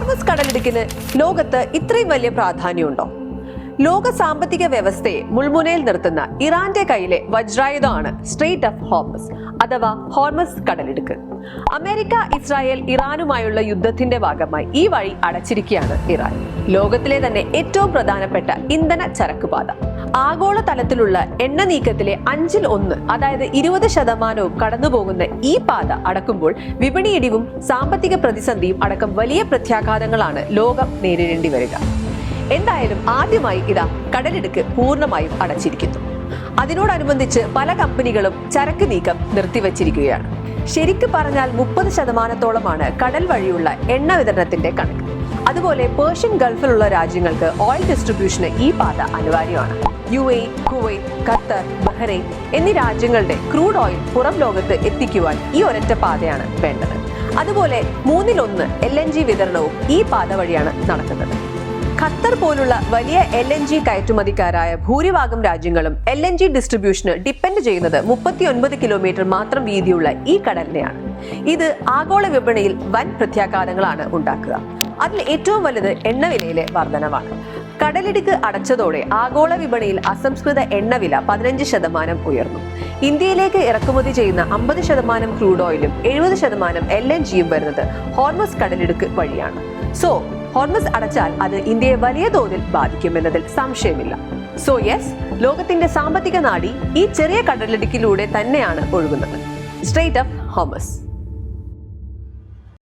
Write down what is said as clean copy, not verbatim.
Hormuz കടലിടുക്കിന് ലോകത്ത് ഇത്രയും വലിയ പ്രാധാന്യമുണ്ടോ? ലോക സാമ്പത്തിക വ്യവസ്ഥയെ മുൾമുനയിൽ നിർത്തുന്ന ഇറാന്റെ കയ്യിലെ വജ്രായുധമാണ് സ്ട്രെയിറ്റ് ഓഫ് ഹോർമസ് അഥവാ ഹോർമസ് കടലിടുക്ക്. അമേരിക്ക, ഇസ്രായേൽ, ഇറാനുമായുള്ള യുദ്ധത്തിന്റെ ഭാഗമായി ഈ വഴി അടച്ചിരിക്കുകയാണ് ഇറാൻ. ലോകത്തിലെ തന്നെ ഏറ്റവും പ്രധാനപ്പെട്ട ഇന്ധന ചരക്കുപാത. ആഗോള തലത്തിലുള്ള എണ്ണ നീക്കത്തിലെ 1/5 അതായത് 20% കടന്നുപോകുന്ന ഈ പാത അടക്കുമ്പോൾ വിപണി ഇടിവും സാമ്പത്തിക പ്രതിസന്ധിയും അടക്കം വലിയ പ്രത്യാഘാതങ്ങളാണ് ലോകം നേരിടേണ്ടി വരിക. എന്തായാലും ആദ്യമായി ഇതാ കടലിടുക്ക് പൂർണ്ണമായും അടച്ചിരിക്കുന്നു. അതിനോടനുബന്ധിച്ച് പല കമ്പനികളും ചരക്ക് നീക്കം നിർത്തിവച്ചിരിക്കുകയാണ്. ശരിക്കു പറഞ്ഞാൽ 30%-ഓളമാണ് കടൽ വഴിയുള്ള എണ്ണ വിതരണത്തിന്റെ കണക്ക്. അതുപോലെ പേർഷ്യൻ ഗൾഫിലുള്ള രാജ്യങ്ങൾക്ക് ഓയിൽ ഡിസ്ട്രിബ്യൂഷന് ഈ പാത അനിവാര്യമാണ്. UAE, കുവൈറ്റ്, ഖത്തർ, ബഹ്റൈൻ എന്നീ രാജ്യങ്ങളുടെ ക്രൂഡ് ഓയിൽ പുറം ലോകത്ത് എത്തിക്കുവാൻ ഈ ഒരൊറ്റ പാതയാണ് വേണ്ടത്. അതുപോലെ 1/3 LNG വിതരണവും ഈ പാത വഴിയാണ് നടക്കുന്നത്. ഖത്തർ പോലുള്ള വലിയ LNG കയറ്റുമതിക്കാരായ ഭൂരിഭാഗം രാജ്യങ്ങളും LNG ഡിസ്ട്രിബ്യൂഷന് ഡിപ്പെൻഡ് ചെയ്യുന്നത് 39 കിലോമീറ്റർ മാത്രം വീതിയുള്ള ഈ കടലിനെയാണ്. ഇത് ആഗോള വിപണിയിൽ വൻ പ്രത്യാഘാതങ്ങളാണ് ഉണ്ടാക്കുക. അതിൽ ഏറ്റവും വലുത് എണ്ണവിലയിലെ വർധനവാണ്. കടലിടുക്ക് അടച്ചതോടെ ആഗോള വിപണിയിൽ അസംസ്കൃത എണ്ണവില 15% ഉയർന്നു. ഇന്ത്യയിലേക്ക് ഇറക്കുമതി ചെയ്യുന്ന 50% ക്രൂഡ് ഓയിലും 70% LNGയും വരുന്നത് ഹോർമസ് കടലിടുക്ക് വഴിയാണ്. ഹോർമസ് അടച്ചാൽ അത് ഇന്ത്യയെ വലിയ തോതിൽ ബാധിക്കുമെന്നതിൽ സംശയമില്ല. ലോകത്തിന്റെ സാമ്പത്തിക നാഡി ഈ ചെറിയ കടലിടുക്കിലൂടെ തന്നെയാണ് ഒഴുകുന്നത്. Straight of Hormuz.